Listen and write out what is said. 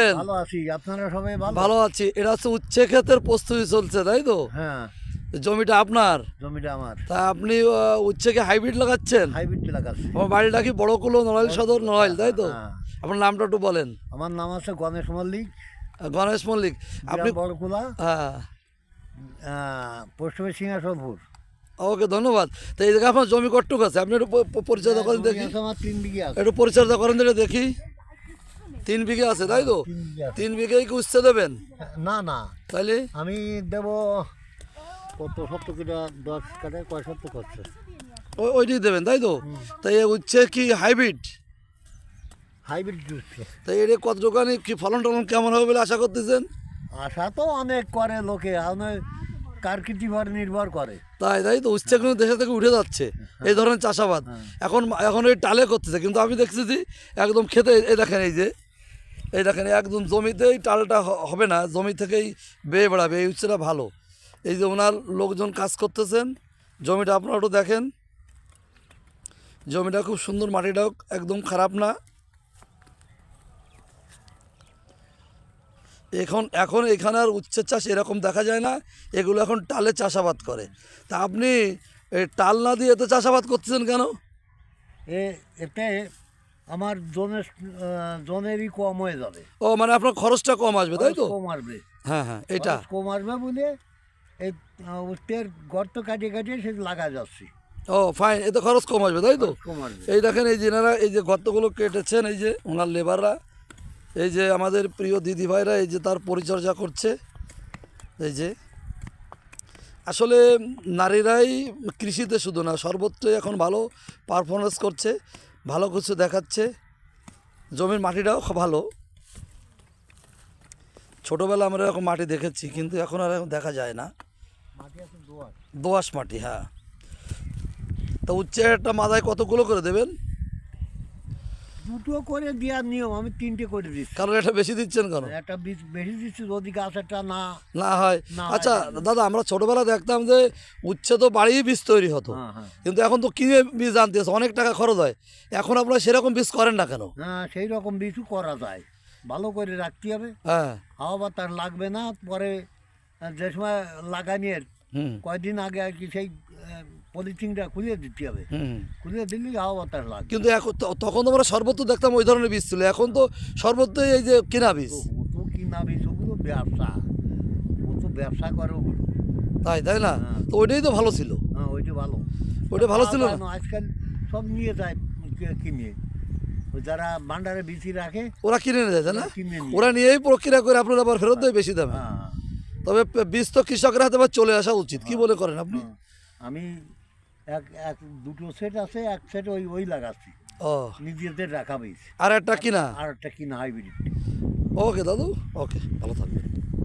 আছেন? ভালো আছি, আপনারা সবাই ভালো? ভালো আছি। এটা হচ্ছে উচ্ছে ক্ষেতের প্রস্তুতি চলছে, তাই তো? হ্যাঁ, জমিটা আপনার? জমিটা আমার। তা আপনি উচ্ছেকে হাইব্রিড লাগাচ্ছেন? হাইব্রিড লাগাচ্ছি। আমার বাড়িটা কি বড়কুলো, নড়াইল সদর, নড়াইল, তাই তো? হ্যাঁ, আপনার নামটা একটু বলেন। আমার নাম আছে গণেশ মল্লিক, গণেশ মল্লিক। আপনি গ্রাম বড়কুলা, হ্যাঁ, পশ্চিমে সিংহাসনপুর। ওকে, ধন্যবাদ। তো এই জায়গায় আপনার জমি কটুক আছে, আপনি একটু পরিচর্যা করেন জমি দেখি। আছে আমার 3 বিঘে আছে। একটু পরিচর্যা করেন দিলে দেখি। 3 বিঘে আছে, তাই তো? 3 বিঘে আছে। 3 বিঘেই কি উচ্ছে দেবেন? না না, তাইলে আমি দেব কত 70 কিলো, 10 কাটায় কয় 70 করছে। ওইটাই দেবেন, তাই তো? তাই এই উচ্ছে কি হাইব্রিড? Hybrid juice. তাই এটা কত দোকানে কি ফলন টলন কেমন হবে বলে আশা করতেছেন? আশা তো অনেক করে লোকে, অনেক কারকির্তি উপর নির্ভর করে। তাই তো, উচ্ছে কিন্তু দেশে থেকে উঠে যাচ্ছে এই ধরনের চাষাবাদ। এখন এখন ওই টালে করতেছে, কিন্তু আমি দেখতেছি একদম খেতে এই দেখেন, এই দেখেন একদম জমিতেই টালটা হবে না, জমি থেকেই বেয়ে বেড়াবে। এই উচ্ছেটা ভালো। এই যে ওনার লোকজন কাজ করতেছেন, জমিটা আপনারা একটু দেখেন। জমিটা খুব সুন্দর, মাটিটাও একদম খারাপ না। এখন এখানে আর উচ্ছের চাষ এরকম দেখা যায় না, এগুলো এখন টালে চাষাবাদ করে। তা আপনি এই টাল না দিয়ে এতে চাষাবাদ করতেছেন কেন? এতে আমার জনেরই কম হয়ে যাবে। ও, মানে আপনার খরচটা কম আসবে, তাই তো? কম আসবে। হ্যাঁ, এটা কম আসবে বলে এই উত্তের গর্ত কাটিয়ে কাটিয়ে সে লাগা যাচ্ছে। ও ফাইন, এতে খরচ কম আসবে, তাই তো? কম আসবে। এই দেখেন, এই যে এনারা এই যে গর্তগুলো কেটেছেন, এই যে ওনার লেবাররা, এই যে আমাদের প্রিয় দিদি ভাইরা, এই যে তার পরিচর্যা করছে। এই যে আসলে নারীরাই কৃষিতে শুধু না, সর্বত্রই এখন ভালো পারফরমেন্স করছে, ভালো কিছু দেখাচ্ছে। জমির মাটিটাও ভালো। ছোটোবেলা আমরা এরকম মাটি দেখেছি, কিন্তু এখন আর এখন দেখা যায় না। মাটি আছে দোআঁশ। দোআঁশ মাটি, হ্যাঁ। তা উচ্ছে একটা মাথায় কতগুলো করে দেবেন? দুটো করে দেওয়ার নিয়ম, আমি 3টে করে দিচ্ছি। কারণ এটা বেশি দিচ্ছেন কেন? একটা বীজ বেশি দিচ্ছি, যদি গাছেরটা না হয়। না আচ্ছা হয়। দাদা, আমরা ছোটোবেলা দেখতাম যে উচ্ছে তো বাড়িই বীজ তৈরি হতো, হ্যাঁ। কিন্তু এখন তো কিনে বীজ আনতে হচ্ছে, অনেক টাকা খরচ হয়। এখন আপনারা সেরকম বীজ করেন না কেন? হ্যাঁ, সেই রকম বীজও করা যায়, ভালো করে রাখতে হবে। হ্যাঁ। হাওয়া বাতাস লাগবে না। পরে যে সময় লাগানির হুম কয়দিন আগে আর কি সেই পলিথিনটা খুলে দিতে হবে। হুম। খুলে দিলেই হাওয়া বাতাস লাগবে। কিন্তু এখন তখন তো আমরা সর্বত্র দেখতাম ওই ধরনের বীজ ছিল, এখন তো সর্বত্রই এই যে কেনা বীজ। ও তো কিনা বীজ, ওগুলো ব্যবসা, ও তো ব্যবসা করে ওগুলো। তাই না? হ্যাঁ। তো ওইটাই তো ভালো ছিল। হ্যাঁ, ওইটা ভালো। ওইটা ভালো ছিল না? আজকাল সব নিয়ে যায় কিনে, ওই যারা ভান্ডারে বিচি রাখে ওরা কিনে নিয়ে যায়, তাই না? কিনে নিয়ে। ওরা নিয়েই প্রক্রিয়া করে আপনারা আবার ফেরত দেয় বেশি দামে। হ্যাঁ, তবে বীজ তো কৃষকের হাতে আবার চলে আসা উচিত, কি মনে করেন আপনি? হ্যাঁ। আমি দুটো সেট আছে, এক সেট ওই লাগাচ্ছি ও, নিজেদের রাখা বীজ, আর একটা কিনা? আর একটা কিনা হাইব্রিড। ওকে দাদু, ওকে, ভালো থাকবেন।